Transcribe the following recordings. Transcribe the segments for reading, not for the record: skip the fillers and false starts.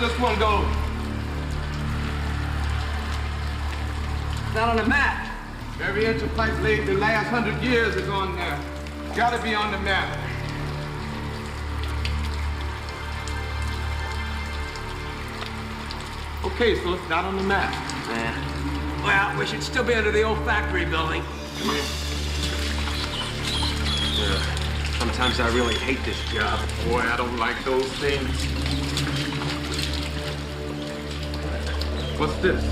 this one go? It's not on the map. Every inch of pipe laid the last 100 years is on there. Gotta be on the map. Okay, so it's not on the map. Well, we should still be under the old factory building. Sometimes I really hate this job. Boy, I don't like those things. What's this?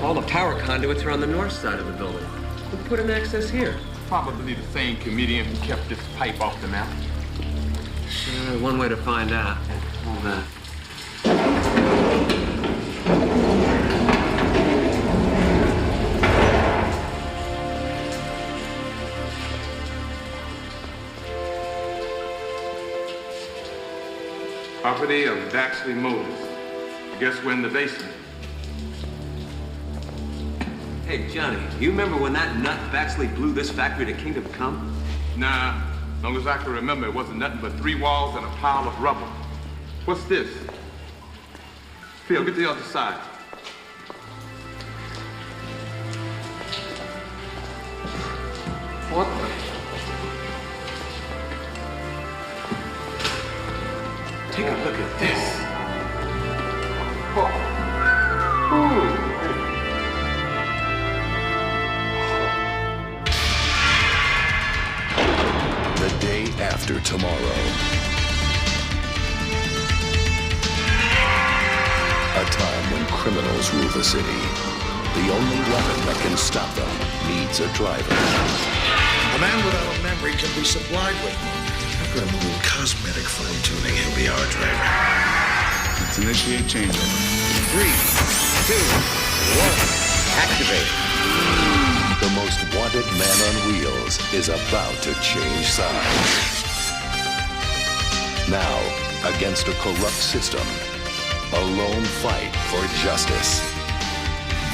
All the power conduits are on the north side of the building. Who put an access here? Probably the same comedian who kept this pipe off the map. One way to find out. Hold on. Property of Baxley Motors. I guess we're in the basement. Hey, Johnny, you remember when that nut Baxley blew this factory to Kingdom Come? Nah, as long as I can remember, it wasn't nothing but 3 walls and a pile of rubble. What's this? Phil, get the other side. What the? Take a look at this. The day after tomorrow. A time when criminals rule the city. The only weapon that can stop them needs a driver. A man without a memory can be supplied with one. After a little cosmetic fine-tuning, he'll be our driver. Let's initiate changeover. 3, 2, 1, activate. The most wanted man on wheels is about to change sides. Now, against a corrupt system, a lone fight for justice.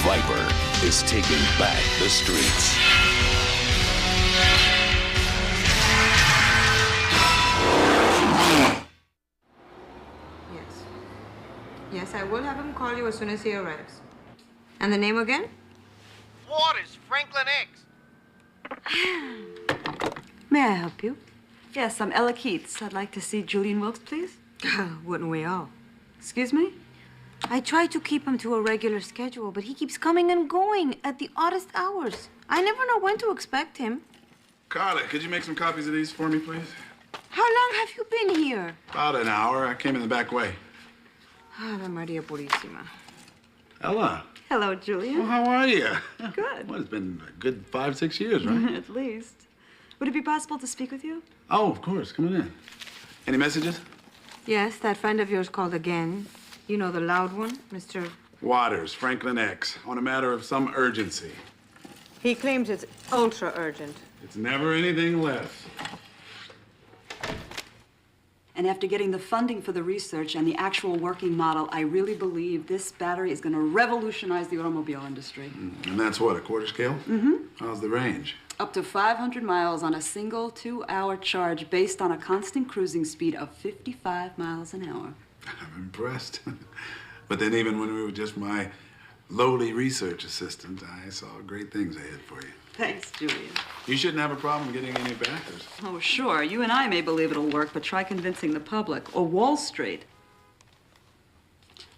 Viper is taking back the streets. Yes, I will have him call you as soon as he arrives. And the name again? Waters, Franklin X. May I help you? Yes, I'm Ella Keats. I'd like to see Julian Wilkes, please. Wouldn't we all? Excuse me? I try to keep him to a regular schedule, but he keeps coming and going at the oddest hours. I never know when to expect him. Carla, could you make some copies of these for me, please? How long have you been here? About an hour. I came in the back way. Ave Maria Purísima. Ella. Hello, Julian. Well, how are you? Good. Well, it's been a good 5, 6 years, right? At least. Would it be possible to speak with you? Oh, of course. Come on in. Any messages? Yes, that friend of yours called again. You know, the loud one, Mr. Waters, Franklin X, on a matter of some urgency. He claims it's ultra urgent. It's never anything less. And after getting the funding for the research and the actual working model, I really believe this battery is going to revolutionize the automobile industry. And that's what, a quarter scale? Mm-hmm. How's the range? Up to 500 miles on a single 2-hour charge based on a constant cruising speed of 55 miles an hour. I'm impressed. But then even when we were just my lowly research assistant, I saw great things ahead for you. Thanks, Julian. You shouldn't have a problem getting any backers. Oh, sure. You and I may believe it'll work, but try convincing the public or Wall Street.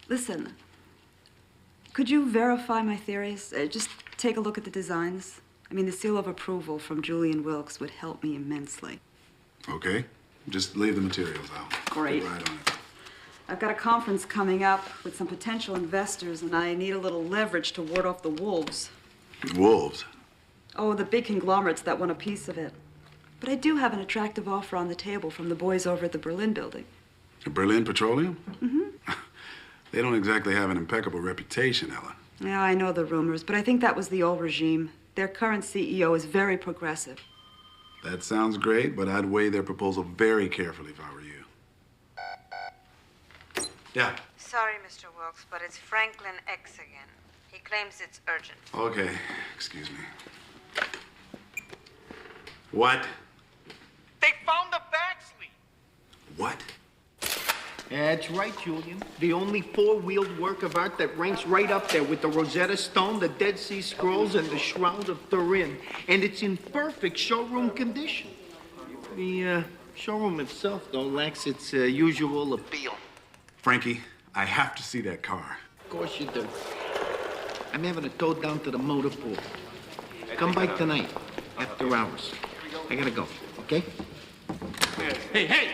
Listen, could you verify my theories? Just take a look at the designs. I mean, the seal of approval from Julian Wilkes would help me immensely. Okay. Just leave the materials out. Great. Get right on it. I've got a conference coming up with some potential investors, and I need a little leverage to ward off the wolves. Wolves? Oh, the big conglomerates that want a piece of it. But I do have an attractive offer on the table from the boys over at the Berlin building. The Berlin Petroleum? Mm-hmm. They don't exactly have an impeccable reputation, Ella. Yeah, I know the rumors, but I think that was the old regime. Their current CEO is very progressive. That sounds great, but I'd weigh their proposal very carefully if I were you. Yeah. Sorry, Mr. Wilkes, but it's Franklin X again. He claims it's urgent. Okay, excuse me. What? They found the Baxley. What? That's right, Julian. The only four-wheeled work of art that ranks right up there with the Rosetta Stone, the Dead Sea Scrolls, and the Shroud of Turin. And it's in perfect showroom condition. The showroom itself, though, lacks its usual appeal. Frankie, I have to see that car. Of course you do. I'm having it towed down to the motor pool. Come by tonight, after hours. I gotta go, okay? Hey!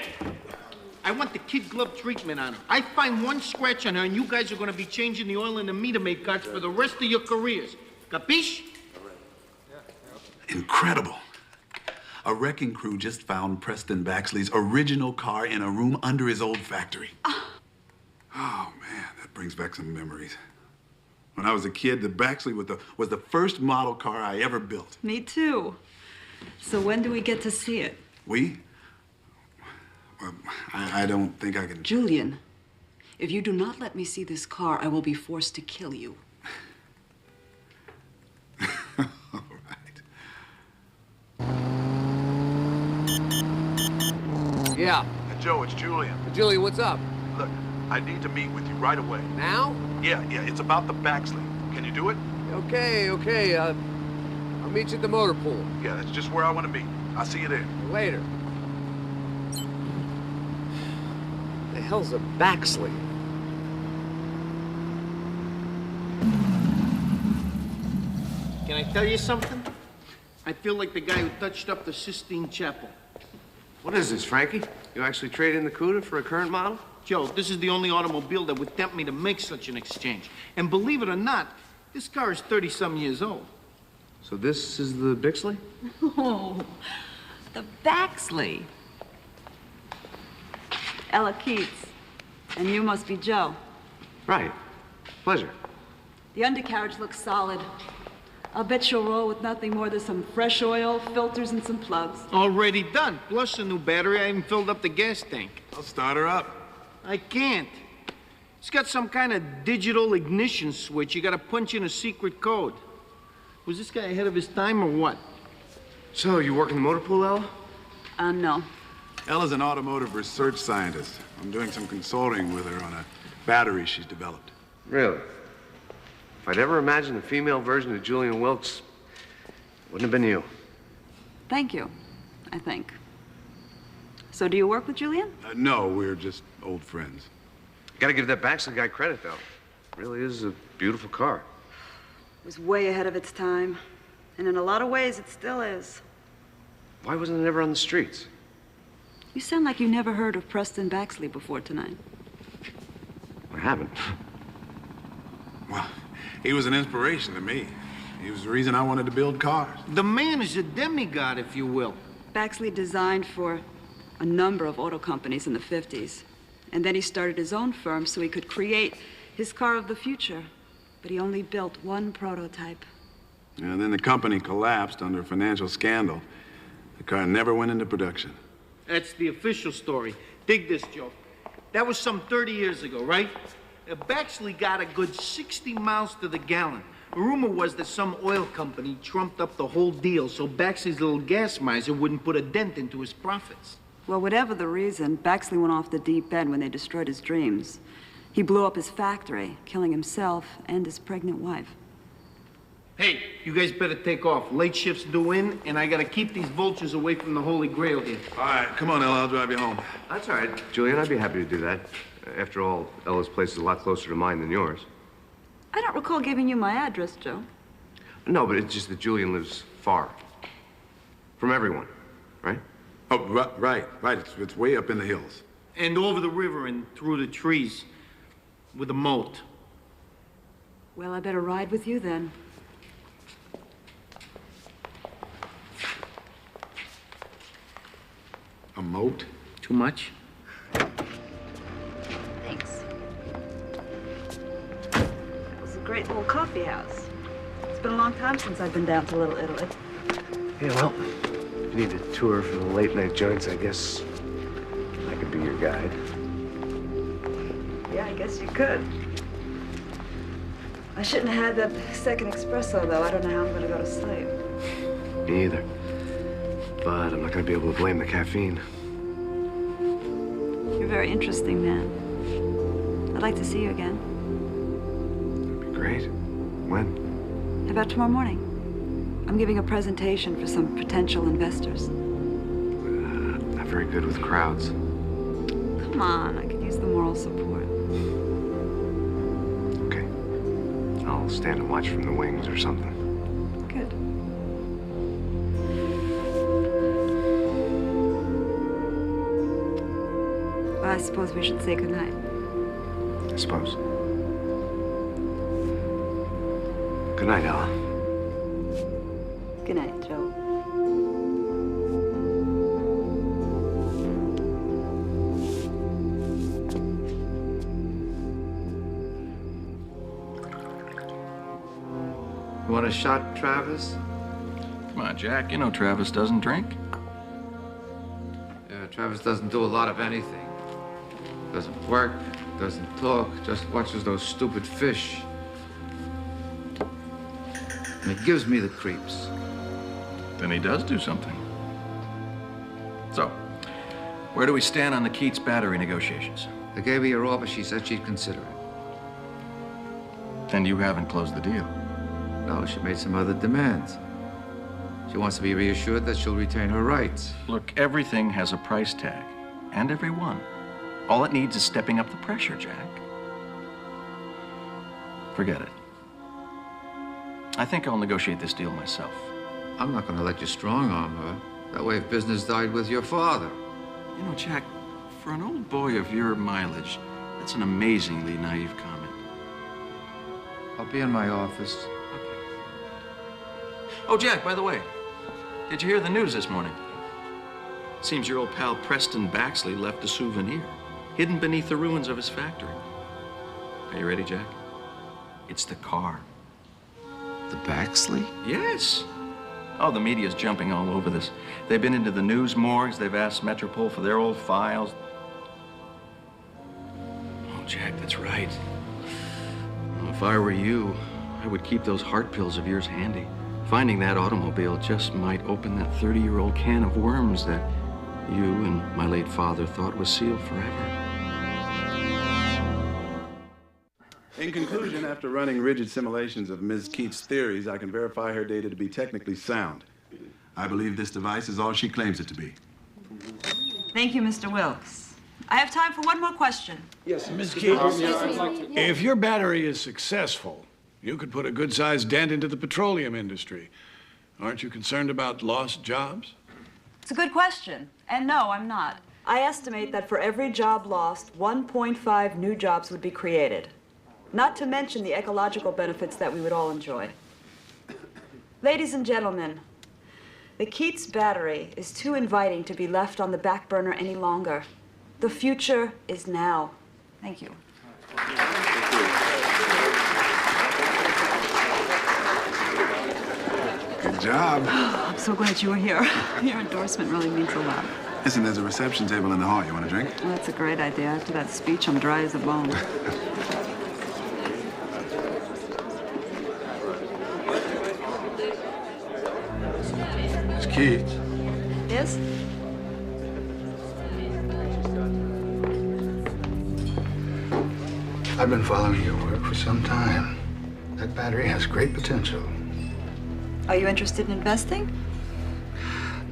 I want the kid glove treatment on her. I find one scratch on her, and you guys are gonna be changing the oil in the meter maid carts for the rest of your careers. Capiche? Incredible. A wrecking crew just found Preston Baxley's original car in a room under his old factory. Oh, man, that brings back some memories. When I was a kid, the Baxley was the first model car I ever built. Me too. So when do we get to see it? We? Well, I don't think I can... Julian, if you do not let me see this car, I will be forced to kill you. All right. Yeah. Joe, it's Julian. Julian, what's up? Look, I need to meet with you right away. Now? Yeah, it's about the Baxley. Can you do it? Okay. I'll meet you at the motor pool. Yeah, that's just where I want to meet. I'll see you there. Later. The hell's a Baxley? Can I tell you something? I feel like the guy who touched up the Sistine Chapel. What is this, Frankie? You actually trade in the Cuda for a current model? Joe, this is the only automobile that would tempt me to make such an exchange. And believe it or not, this car is 30-some years old. So this is the Bixley? Oh, the Baxley. Ella Keats. And you must be Joe. Right. Pleasure. The undercarriage looks solid. I'll bet you'll roll with nothing more than some fresh oil, filters, and some plugs. Already done. Plus a new battery. I even filled up the gas tank. I'll start her up. I can't. It's got some kind of digital ignition switch. You gotta punch in a secret code. Was this guy ahead of his time or what? So, you work in the motor pool, Ella? No. Ella's an automotive research scientist. I'm doing some consulting with her on a battery she's developed. Really? If I'd ever imagined the female version of Julian Wilkes, it wouldn't have been you. Thank you, I think. So do you work with Julian? No, we're just old friends. Gotta give that Baxley guy credit, though. It really is a beautiful car. It was way ahead of its time. And in a lot of ways, it still is. Why wasn't it ever on the streets? You sound like you never heard of Preston Baxley before tonight. I haven't. Well, he was an inspiration to me. He was the reason I wanted to build cars. The man is a demigod, if you will. Baxley designed for a number of auto companies in the 50s. And then he started his own firm so he could create his car of the future. But he only built one prototype. And then the company collapsed under a financial scandal. The car never went into production. That's the official story. Dig this, Joe. That was some 30 years ago, right? Baxley got a good 60 miles to the gallon. The rumor was that some oil company trumped up the whole deal so Baxley's little gas miser wouldn't put a dent into his profits. Well, whatever the reason, Baxley went off the deep end when they destroyed his dreams. He blew up his factory, killing himself and his pregnant wife. Hey, you guys better take off. Late shift's due in, and I gotta keep these vultures away from the Holy Grail here. All right, come on, Ella, I'll drive you home. That's all right, Julian. I'd be happy to do that. After all, Ella's place is a lot closer to mine than yours. I don't recall giving you my address, Joe. No, but it's just that Julian lives far. From everyone, right? Oh, right. It's way up in the hills. And over the river and through the trees with a moat. Well, I better ride with you then. A moat? Too much? Thanks. That was a great little coffee house. It's been a long time since I've been down to Little Italy. Yeah, well, if you need a tour for the late-night joints, I guess I could be your guide. Yeah, I guess you could. I shouldn't have had that second espresso, though. I don't know how I'm going to go to sleep. Me either. But I'm not going to be able to blame the caffeine. You're a very interesting man. like to see you again. That'd be great. When? How about tomorrow morning? I'm giving a presentation for some potential investors. Not very good with crowds. Come on, I could use the moral support. Okay. I'll stand and watch from the wings or something. Good. Well, I suppose we should say goodnight. I suppose. Good night, Ella. Good night, Joe. You want a shot, Travis? Come on, Jack. You know Travis doesn't drink. Yeah, Travis doesn't do a lot of anything. Doesn't work, doesn't talk, just watches those stupid fish. And it gives me the creeps. Then he does do something. So, where do we stand on the Keats battery negotiations? I gave her your offer, she said she'd consider it. Then you haven't closed the deal. No, she made some other demands. She wants to be reassured that she'll retain her rights. Look, everything has a price tag, and every one. All it needs is stepping up the pressure, Jack. Forget it. I think I'll negotiate this deal myself. I'm not going to let you strong-arm her. That way, if business died with your father. You know, Jack, for an old boy of your mileage, that's an amazingly naive comment. I'll be in my office. Okay. Oh, Jack, by the way, did you hear the news this morning? Seems your old pal Preston Baxley left a souvenir, hidden beneath the ruins of his factory. Are you ready, Jack? It's the car. The Baxley? Yes. Oh, the media's jumping all over this. They've been into the news morgues. They've asked MetroPol for their old files. Oh, Jack, that's right. Well, if I were you, I would keep those heart pills of yours handy. Finding that automobile just might open that 30-year-old can of worms that you and my late father thought was sealed forever. In conclusion, after running rigid simulations of Ms. Keats' theories, I can verify her data to be technically sound. I believe this device is all she claims it to be. Thank you, Mr. Wilkes. I have time for one more question. Yes, Ms. Keats, if your battery is successful, you could put a good-sized dent into the petroleum industry. Aren't you concerned about lost jobs? It's a good question. And no, I'm not. I estimate that for every job lost, 1.5 new jobs would be created. Not to mention the ecological benefits that we would all enjoy. Ladies and gentlemen, the Keats battery is too inviting to be left on the back burner any longer. The future is now. Thank you. Good job. I'm so glad you were here. Your endorsement really means a lot. Listen, there's a reception table in the hall. You want a drink? Well, that's a great idea. After that speech, I'm dry as a bone. Miss Keats. Yes? I've been following your work for some time. That battery has great potential. Are you interested in investing?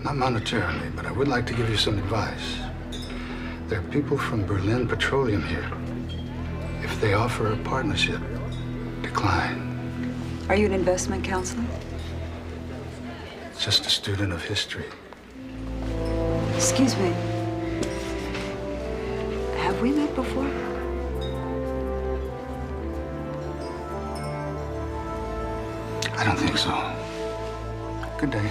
Not monetarily, but I would like to give you some advice. There are people from Berlin Petroleum here. If they offer a partnership, decline. Are you an investment counselor? Just a student of history. Excuse me. Have we met before? I don't think so. Good day.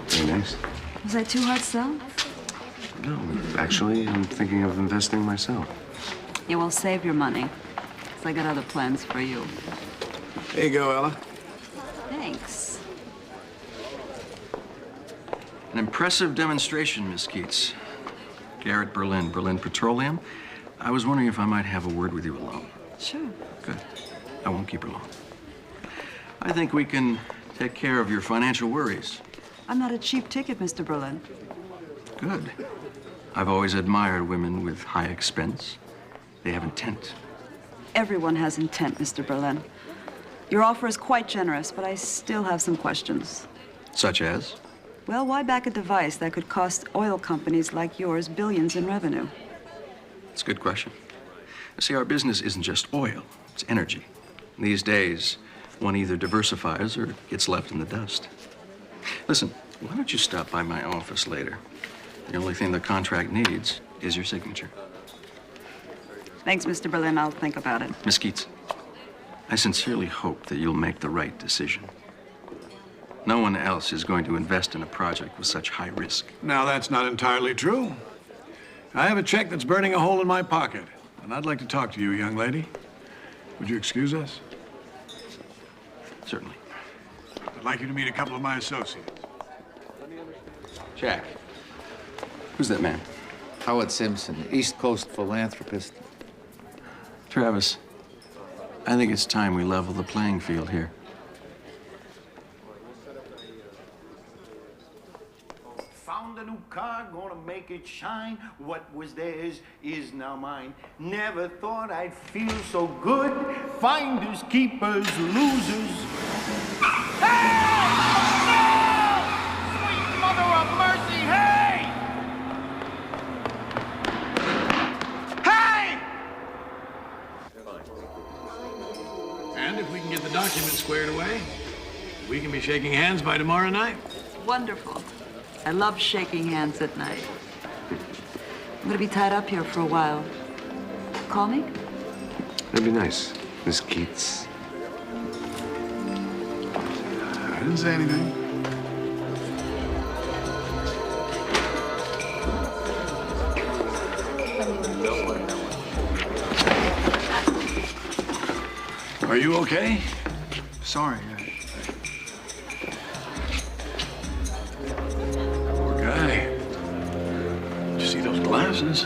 Very nice. Was that too hard sell? No, actually, I'm thinking of investing myself. You will save your money, because I got other plans for you. There you go, Ella. Thanks. An impressive demonstration, Miss Keats. Garrett Berlin, Berlin Petroleum. I was wondering if I might have a word with you alone. Sure. Good. I won't keep her long. I think we can take care of your financial worries. I'm not a cheap ticket, Mr. Berlin. Good. I've always admired women with high expense. They have intent. Everyone has intent, Mr. Berlin. Your offer is quite generous, but I still have some questions. Such as? Well, why back a device that could cost oil companies like yours billions in revenue? It's a good question. See, our business isn't just oil, it's energy. These days, one either diversifies or gets left in the dust. Listen, why don't you stop by my office later? The only thing the contract needs is your signature. Thanks, Mr. Berlin. I'll think about it. Miss Keats, I sincerely hope that you'll make the right decision. No one else is going to invest in a project with such high risk. Now, that's not entirely true. I have a check that's burning a hole in my pocket, and I'd like to talk to you, young lady. Would you excuse us? Certainly. I'd like you to meet a couple of my associates. Jack, who's that man? Howard Simpson, East Coast philanthropist. Travis, I think it's time we level the playing field here. Found a new car, gonna make it shine. What was theirs is now mine. Never thought I'd feel so good. Finders, keepers, losers. Hey! No! Sweet mother of mercy, hey! Hey! And if we can get the documents squared away, we can be shaking hands by tomorrow night. Wonderful. I love shaking hands at night. I'm gonna be tied up here for a while. Call me? That'd be nice, Miss Keats. I didn't say anything. Are you okay? Sorry. Poor guy. Did you see those glasses?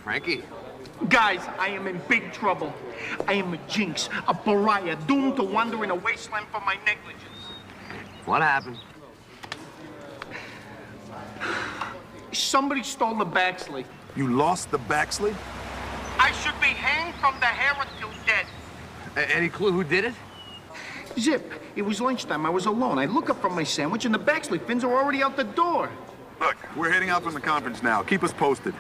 Frankie? Guys, I am in big trouble. I am a jinx, a pariah, doomed to wander in a wasteland for my negligence. What happened? Somebody stole the Baxley. You lost the Baxley? I should be hanged from the hair until dead. Any clue who did it? Zip, it was lunchtime. I was alone. I look up from my sandwich and the Baxley fins are already out the door. Look, we're heading out from the conference now. Keep us posted.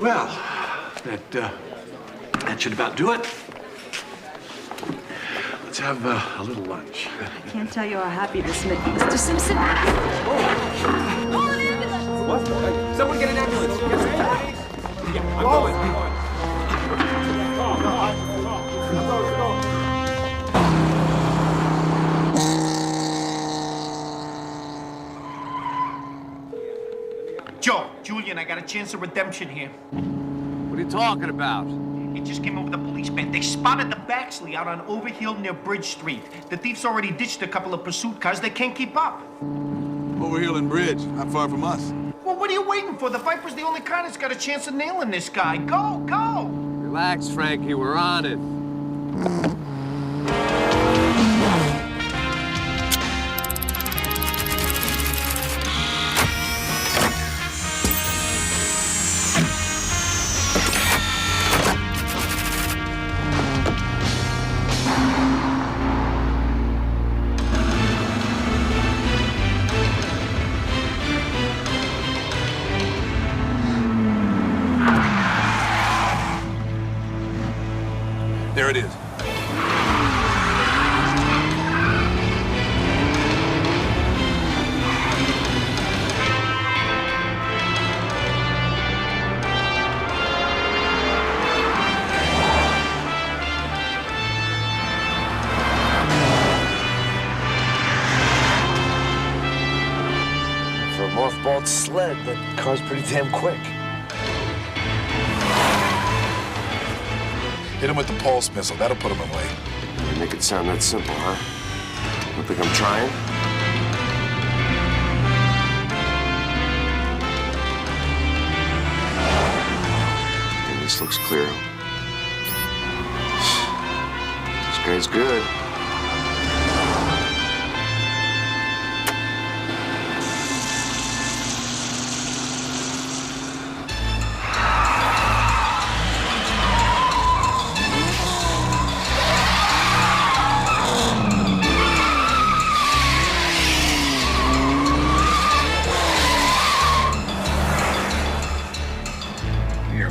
Well, that should about do it. Let's have a little lunch. I can't tell you how happy this made me. Mr. Simpson! What? Someone get an ambulance. Yeah, I'm going. Joe, Julian, I got a chance of redemption here. What are you talking about? It just came over the police band. They spotted the Baxley out on Overhill near Bridge Street. The thieves already ditched a couple of pursuit cars. They can't keep up. Overhill and Bridge, not far from us. Well, what are you waiting for? The Viper's the only car that's got a chance of nailing this guy. Go, go! Relax, Frankie. We're on it. There it is. For a mothballed sled, that car's pretty damn quick. Hit him with the pulse missile. That'll put him away. Really make it sound that simple, huh? Don't think I'm trying? Okay, this looks clear. This guy's good.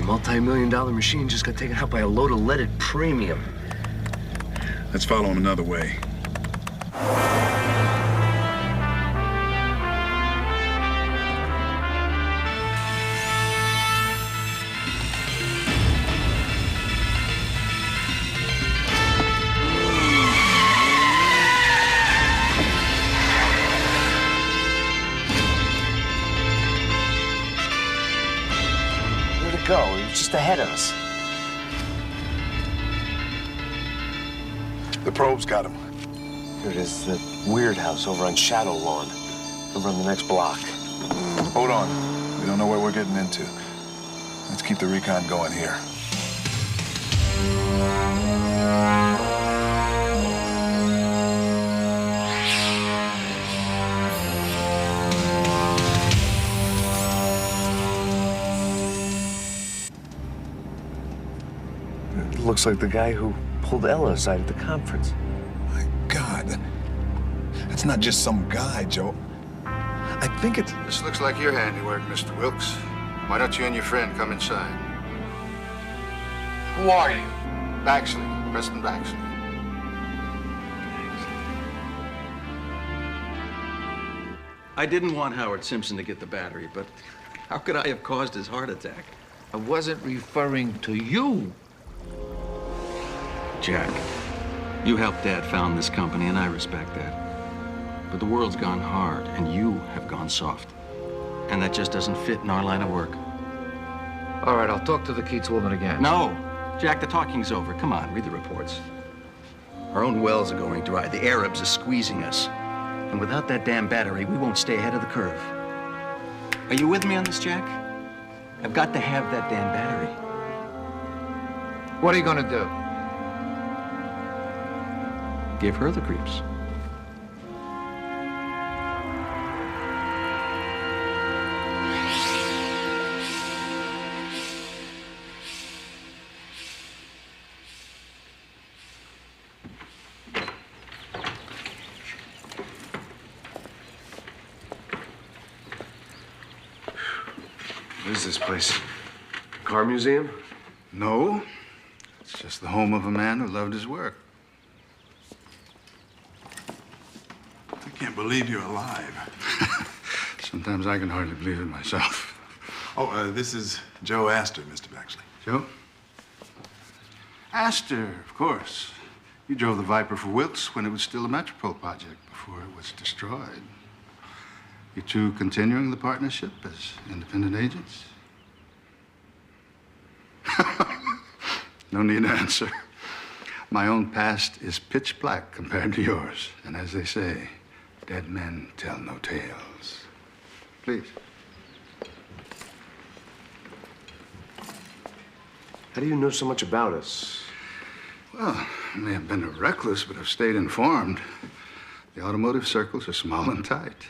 Multi-million-dollar machine just got taken out by a load of leaded premium. Let's follow him another way. Go. He was just ahead of us. The probe's got him. Here it is, the weird house over on Shadow Lawn. Over on the next block. Hold on. We don't know what we're getting into. Let's keep the recon going here. Looks like the guy who pulled Ella aside at the conference. My God. That's not just some guy, Joe. I think it's... This looks like your handiwork, Mr. Wilkes. Why don't you and your friend come inside? Who are you? Baxley, Preston Baxley. I didn't want Howard Simpson to get the battery, but how could I have caused his heart attack? I wasn't referring to you. Jack, you helped Dad found this company, and I respect that. But the world's gone hard, and you have gone soft. And that just doesn't fit in our line of work. All right, I'll talk to the Keats woman again. No. Jack, the talking's over. Come on, read the reports. Our own wells are going dry. The Arabs are squeezing us. And without that damn battery, we won't stay ahead of the curve. Are you with me on this, Jack? I've got to have that damn battery. What are you gonna do? Give her the creeps. What is this place? Car museum? No. It's just the home of a man who loved his work. I can't believe you're alive. Sometimes I can hardly believe it myself. Oh, this is Joe Astor, Mr. Baxley. Joe? Astor, of course. You drove the Viper for Wilkes when it was still a MetroPol project before it was destroyed. You two continuing the partnership as independent agents? No need to answer. My own past is pitch black compared to yours. And as they say, dead men tell no tales. Please. How do you know so much about us? Well, I may have been a recluse, but I've stayed informed. The automotive circles are small and tight.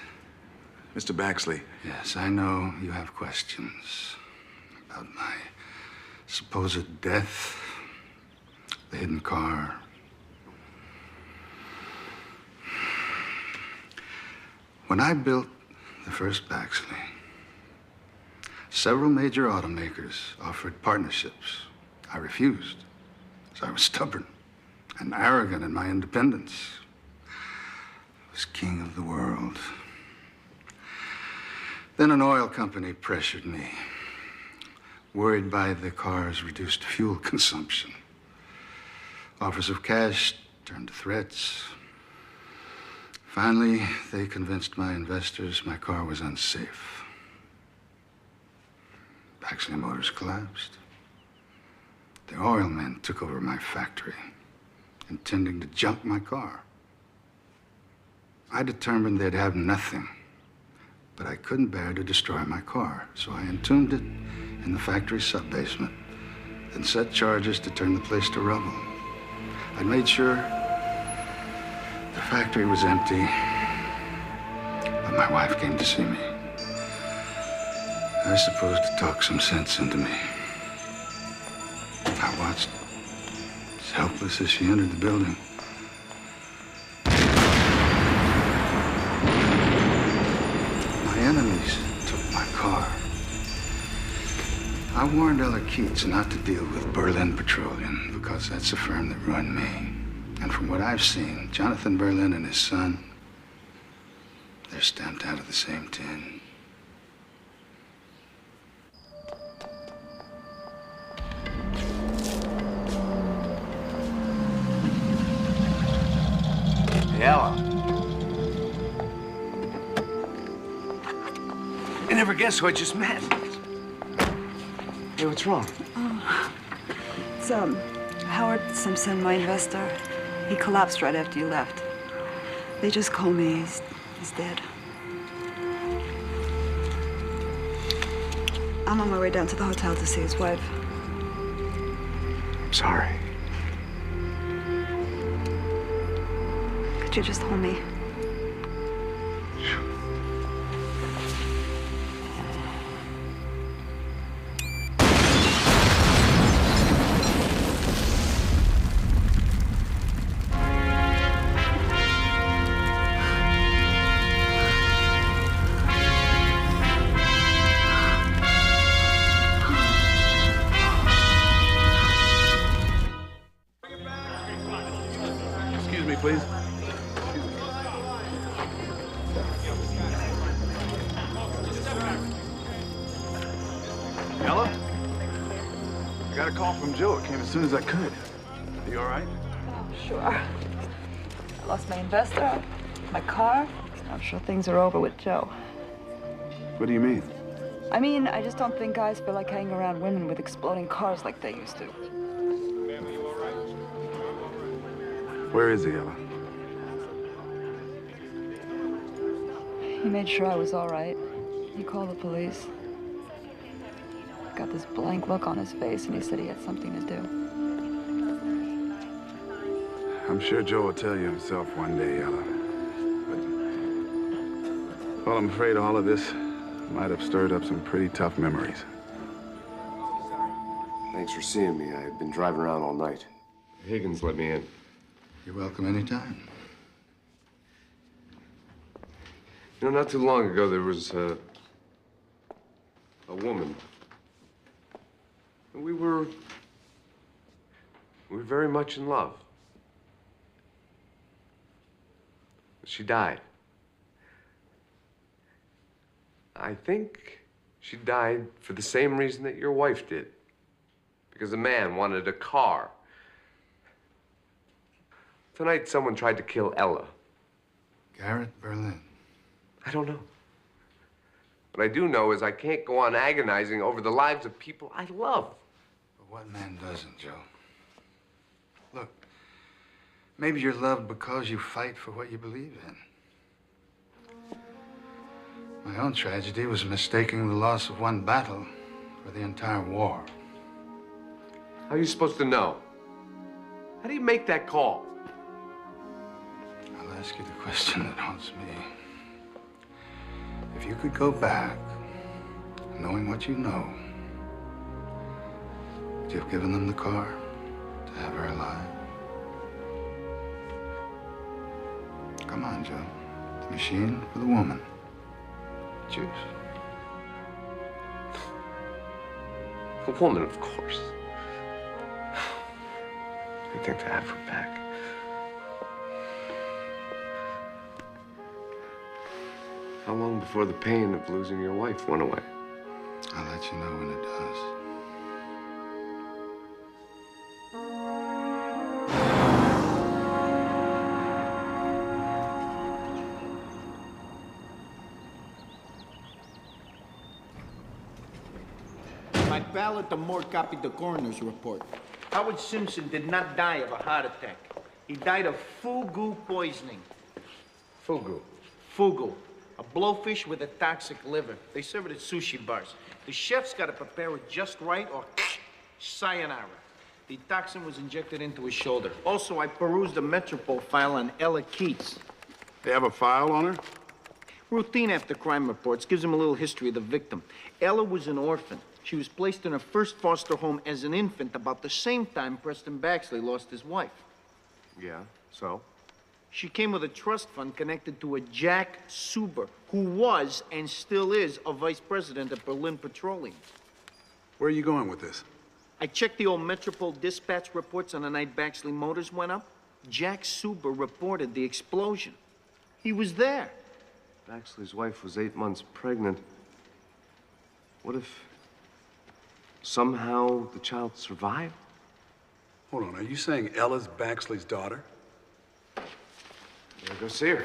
Mr. Baxley. Yes, I know you have questions about my supposed death, the hidden car. When I built the first Baxley, several major automakers offered partnerships. I refused, because I was stubborn and arrogant in my independence. I was king of the world. Then an oil company pressured me, worried by the car's reduced fuel consumption. Offers of cash turned to threats. Finally, they convinced my investors my car was unsafe. Baxley Motors collapsed. The oil men took over my factory. intending to junk my car. I determined they'd have nothing, but I couldn't bear to destroy my car, so I entombed it in the factory sub-basement, then set charges to turn the place to rubble. I made sure the factory was empty, but my wife came to see me. I suppose to talk some sense into me. I watched, as helpless as she entered the building. My enemies took my car. I warned Ella Keats not to deal with Berlin Petroleum because that's the firm that run me. And from what I've seen, Jonathan Berlin and his son, they're stamped out of the same tin. Ella. You never guess who I just met. Hey, what's wrong? Oh, it's, Howard Simpson, my investor. He collapsed right after you left. They just called me. He's dead. I'm on my way down to the hotel to see his wife. I'm sorry. Could you just hold me? Excuse me, please. Ella? I got a call from Joe. It came as soon as I could. Are you all right? Oh, sure. I lost my investor, my car. I'm sure things are over with Joe. What do you mean? I mean, I just don't think guys feel like hanging around women with exploding cars like they used to. Where is he, Ella? He made sure I was all right. He called the police. Got this blank look on his face, and he said he had something to do. I'm sure Joe will tell you himself one day, Ella. But, well, I'm afraid all of this might have stirred up some pretty tough memories. Thanks for seeing me. I've been driving around all night. Higgins let me in. You're welcome anytime. You know, not too long ago, there was a woman. And we were very much in love. She died. I think she died for the same reason that your wife did. Because a man wanted a car. Tonight, someone tried to kill Ella. Garrett Berlin. I don't know. What I do know is I can't go on agonizing over the lives of people I love. But what man doesn't, Joe? Look, maybe you're loved because you fight for what you believe in. My own tragedy was mistaking the loss of one battle for the entire war. How are you supposed to know? How do you make that call? I'll ask you the question that haunts me. If you could go back, knowing what you know, would you have given them the car to have her alive? Come on, Joe. The machine for the woman. Choose. A woman, of course. I think to have her back. How long before the pain of losing your wife went away? I'll let you know when it does. My pal at the morgue copied the coroner's report. Howard Simpson did not die of a heart attack. He died of fugu poisoning. Fugu? Fugu. A blowfish with a toxic liver. They serve it at sushi bars. The chef's got to prepare it just right or sayonara. The toxin was injected into his shoulder. Also, I perused a MetroPol file on Ella Keats. They have a file on her? Routine after crime reports gives him a little history of the victim. Ella was an orphan. She was placed in her first foster home as an infant about the same time Preston Baxley lost his wife. Yeah, so? She came with a trust fund connected to a Jack Suber, who was and still is a vice president at Berlin Petroleum. Where are you going with this? I checked the old MetroPol dispatch reports on the night Baxley Motors went up. Jack Suber reported the explosion. He was there. Baxley's wife was 8 months pregnant. What if somehow the child survived? Hold on, are you saying Ella's Baxley's daughter? Yeah, go see her.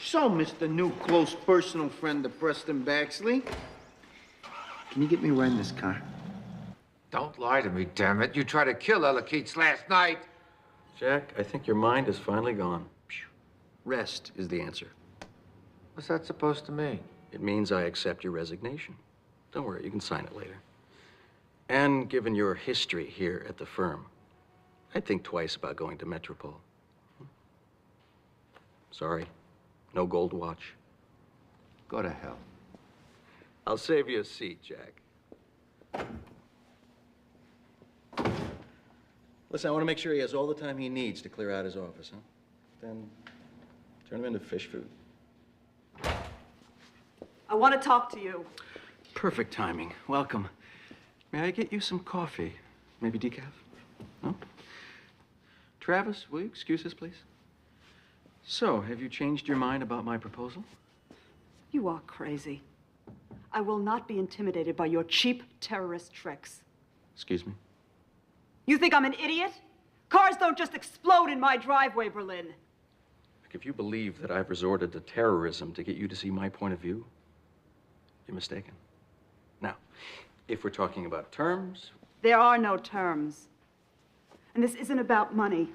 So, Mr. New close personal friend of Preston Baxley, can you get me a ride in this car? Don't lie to me, damn it. You tried to kill Ella Keats last night. Jack, I think your mind is finally gone. Rest is the answer. What's that supposed to mean? It means I accept your resignation. Don't worry, you can sign it later. And given your history here at the firm, I'd think twice about going to MetroPol. Sorry, no gold watch. Go to hell. I'll save you a seat, Jack. Listen, I want to make sure he has all the time he needs to clear out his office, huh? Then turn him into fish food. I want to talk to you. Perfect timing. Welcome. May I get you some coffee? Maybe decaf? No? Travis, will you excuse us, please? So, have you changed your mind about my proposal? You are crazy. I will not be intimidated by your cheap terrorist tricks. Excuse me? You think I'm an idiot? Cars don't just explode in my driveway, Berlin. Look, if you believe that I've resorted to terrorism to get you to see my point of view, you're mistaken. Now, if we're talking about terms... There are no terms. And this isn't about money.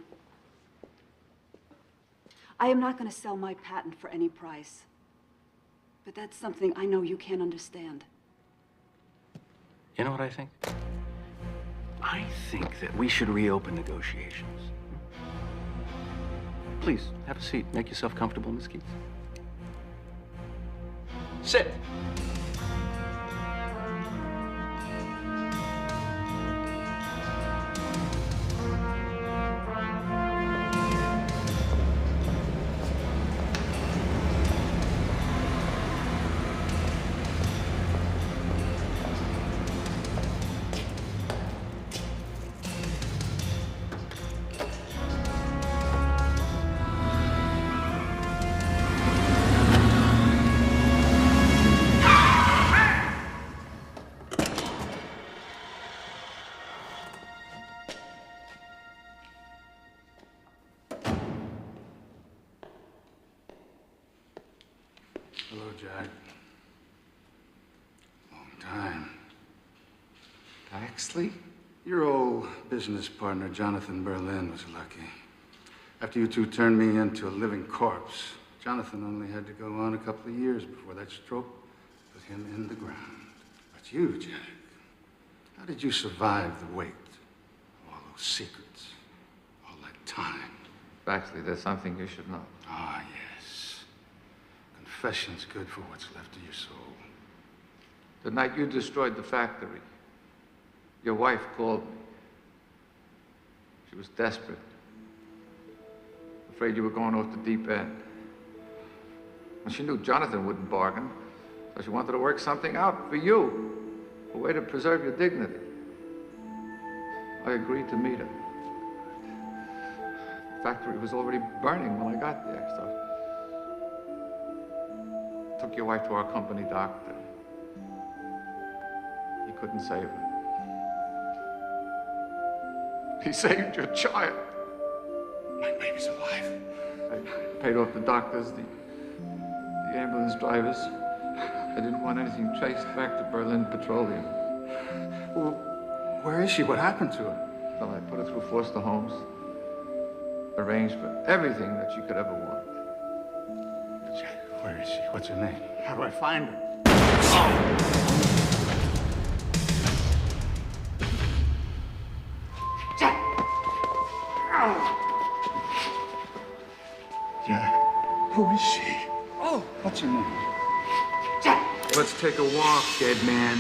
I am not going to sell my patent for any price. But that's something I know you can't understand. You know what I think? I think that we should reopen negotiations. Please, have a seat. Make yourself comfortable, Miss Keats. Sit. Hello, Jack. Long time. Baxley? Your old business partner, Jonathan Berlin, was lucky. After you two turned me into a living corpse, Jonathan only had to go on a couple of years before that stroke put him in the ground. But you, Jack, how did you survive the weight of all those secrets, all that time? Baxley, there's something you should know. Ah, yes. Confession's good for what's left of your soul. The night you destroyed the factory, your wife called me. She was desperate. Afraid you were going off the deep end. And she knew Jonathan wouldn't bargain, so she wanted to work something out for you, a way to preserve your dignity. I agreed to meet her. The factory was already burning when I got there, so took your wife to our company doctor. He couldn't save her. He saved your child. My baby's alive. I paid off the doctors, the ambulance drivers. I didn't want anything traced back to Berlin Petroleum. Well, where is she? What happened to her? Well, I put her through foster homes. arranged for everything that she could ever want. Jack, where is she? What's her name? How do I find her? Jack! Jack, who is she? Oh! What's her name? Jack! Let's take a walk, dead man.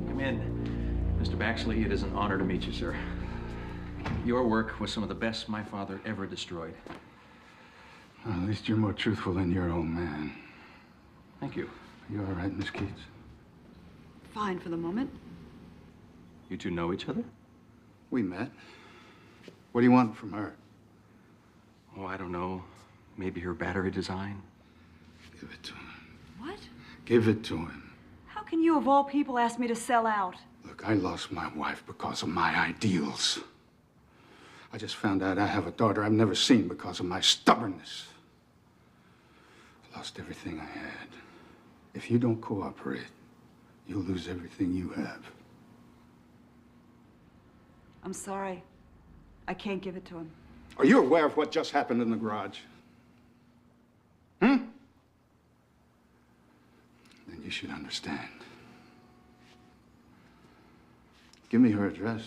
Come in. Mr. Baxley, it is an honor to meet you, sir. Your work was some of the best my father ever destroyed. Well, at least you're more truthful than your old man. Thank you. Are you all right, Miss Keats? Fine for the moment. You two know each other? We met. What do you want from her? Oh, I don't know. Maybe her battery design? Give it to him. What? Give it to him. How can you, of all people, ask me to sell out? Look, I lost my wife because of my ideals. I just found out I have a daughter I've never seen because of my stubbornness. I lost everything I had. If you don't cooperate, you'll lose everything you have. I'm sorry. I can't give it to him. Are you aware of what just happened in the garage? Then you should understand. Give me her address.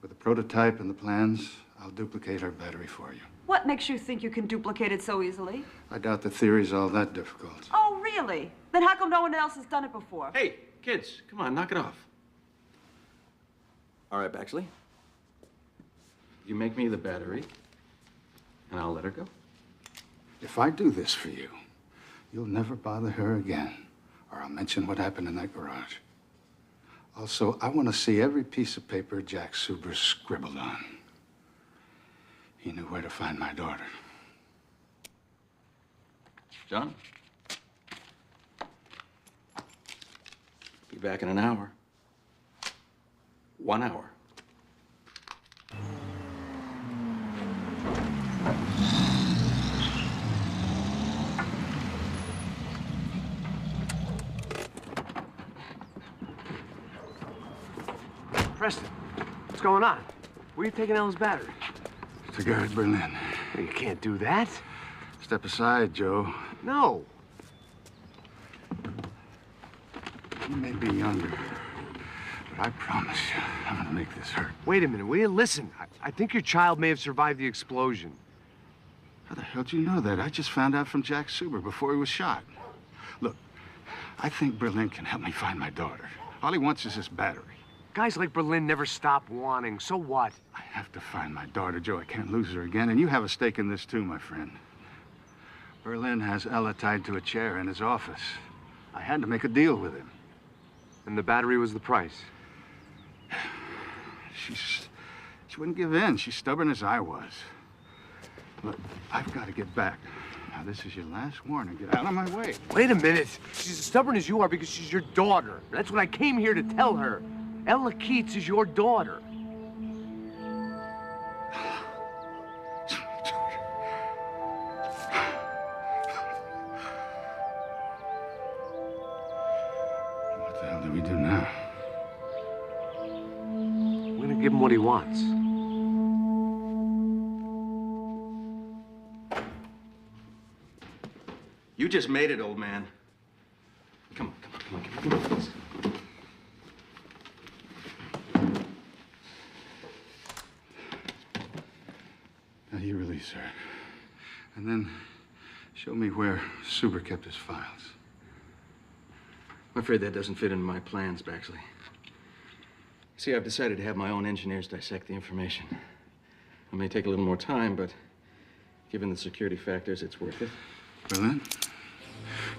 With the prototype and the plans, I'll duplicate her battery for you. What makes you think you can duplicate it so easily? I doubt the theory's all that difficult. Oh, really? Then how come no one else has done it before? Hey, kids, come on, knock it off. All right, Baxley. You make me the battery, and I'll let her go. If I do this for you, you'll never bother her again, or I'll mention what happened in that garage. Also, I want to see every piece of paper Jack Suber scribbled on. He knew where to find my daughter. John? Be back in an hour. 1 hour. Preston, what's going on? Where are you taking Ellen's battery? To guard Berlin. You can't do that. Step aside, Joe. No. You may be younger, but I promise you, I'm gonna make this hurt. Wait a minute, will you listen? I think your child may have survived the explosion. How the hell do you know that? I just found out from Jack Suber before he was shot. Look, I think Berlin can help me find my daughter. All he wants is this battery. Guys like Berlin never stop wanting, so what? I have to find my daughter, Joe. I can't lose her again, and you have a stake in this too, my friend. Berlin has Ella tied to a chair in his office. I had to make a deal with him. And the battery was the price? She wouldn't give in. She's stubborn as I was. Look, I've got to get back. Now, this is your last warning. Get out of my way. Wait a minute. She's as stubborn as you are because she's your daughter. That's what I came here to tell her. Ella Keats is your daughter. What the hell do we do now? We're gonna give him what he wants. You just made it, old man. Come on, please. Now you release her. And then show me where Suber kept his files. I'm afraid that doesn't fit into my plans, Baxley. See, I've decided to have my own engineers dissect the information. It may take a little more time, but given the security factors, it's worth it. Berlin,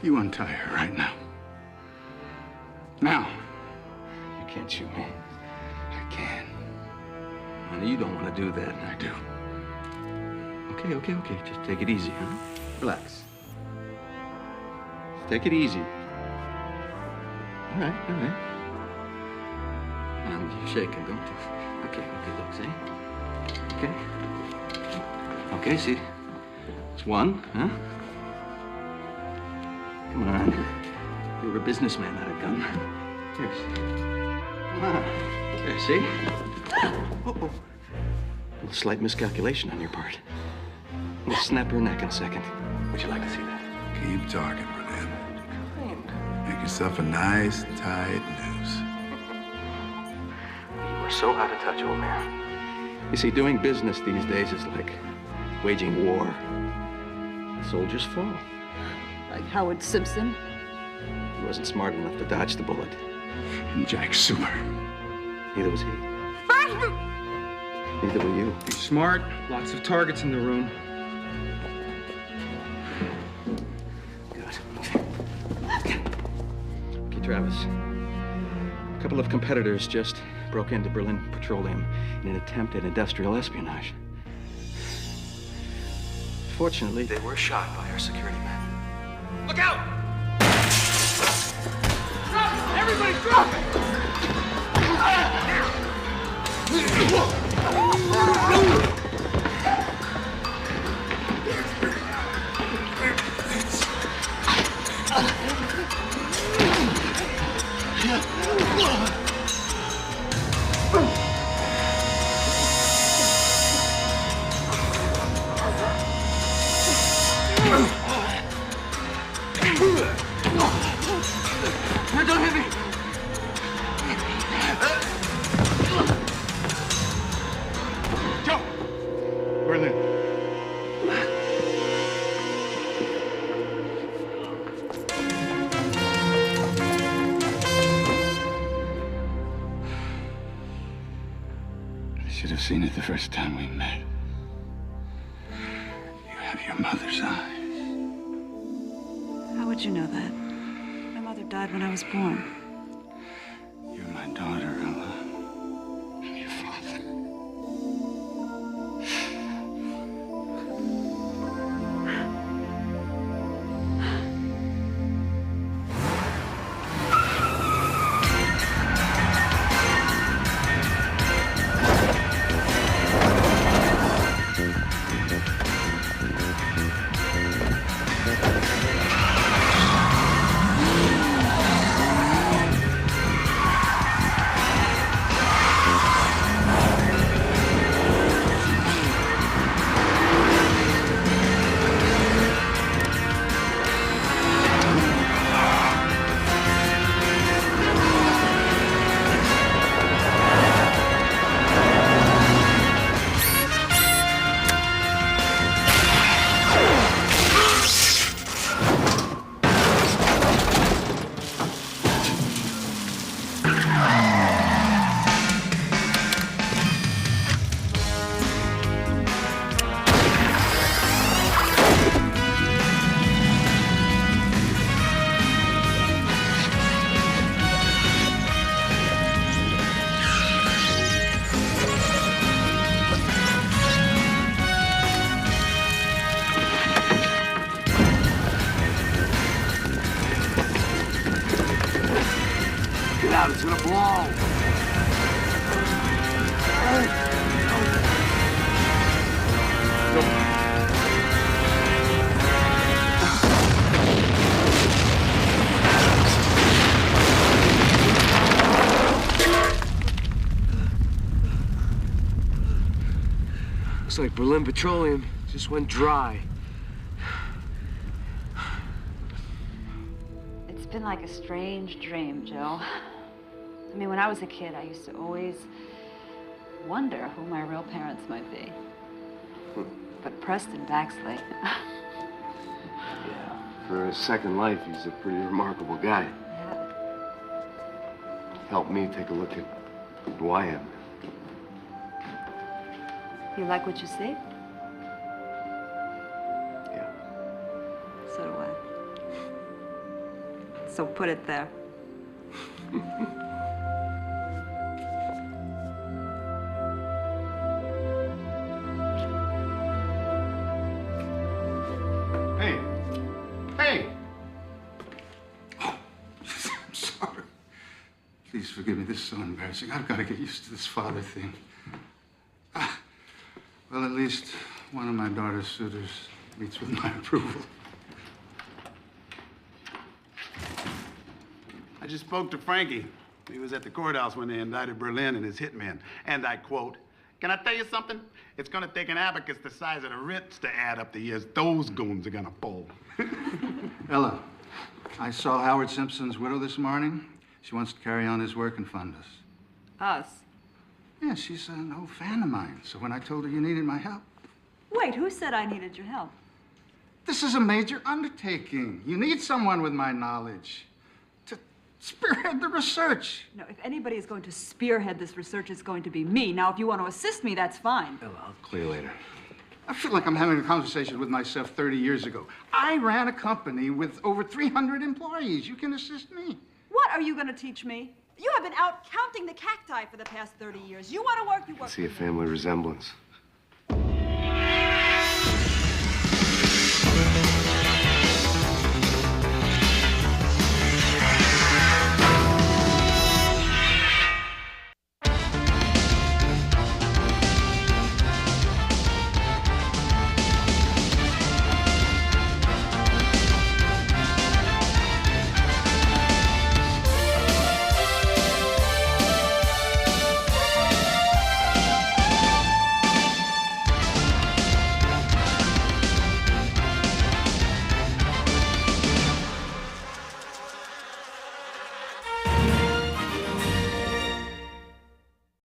you untie her right now. Now. You can't shoot me. I can. I know you don't want to do that. I do. Okay. Just take it easy, huh? Relax. Just take it easy. All right. You're shaking, don't you? Okay, look, see? Okay. Okay, see? It's one, huh? Come on. You're a businessman, not a gun. Here, see? Come on. There, see? Uh-oh. A slight miscalculation on your part. We'll snap her neck in a second. Would you like to see that? Keep talking, Berlin. Make yourself a nice, tight noose. You are so out of touch, old man. You see, doing business these days is like waging war. The soldiers fall. Like Howard Simpson? He wasn't smart enough to dodge the bullet. And Jack's super. Neither was he. Neither were you. He's smart. Lots of targets in the room. Good. Okay, Travis. A couple of competitors just broke into Berlin Petroleum in an attempt at industrial espionage. Fortunately, they were shot by our security men. Look out! Drop it! Everybody drop it! Don't hit me! Joe! Berlin. I should have seen it the first time we met. You have your mother's eyes. How would you know that? My mother died when I was born. You're my daughter, Ella. I'm your father. It's gonna blow. Looks like Berlin Petroleum just went dry. It's been like a strange dream, Joe. I mean, when I was a kid, I used to always wonder who my real parents might be. But Preston Baxley. Yeah, for his second life, he's a pretty remarkable guy. Yeah. Helped me take a look at who I am. You like what you see? Yeah. So do I. So put it there. Hey! Hey! Oh, I'm sorry. Please forgive forgive me. This is so embarrassing. I've got to get used to this father thing. Well, at least one of my daughter's suitors meets with my approval. I just spoke to Frankie. He was at the courthouse when they indicted Berlin and his hitmen. And I quote, "Can I tell you something? It's gonna take an abacus the size of the Ritz to add up the years those goons are gonna pull." Ella, I saw Howard Simpson's widow this morning. She wants to carry on his work and fund us. Us? Yeah, she's an old fan of mine. So when I told her you needed my help. Wait, who said I needed your help? This is a major undertaking. You need someone with my knowledge to spearhead the research. No, if anybody is going to spearhead this research, it's going to be me. Now, if you want to assist me, that's fine. Ella, I'll clear later. I feel like I'm having a conversation with myself 30 years ago. I ran a company with over 300 employees. You can assist me. What are you going to teach me? You have been out counting the cacti for the past 30 years. You want to work, you work. See a family resemblance.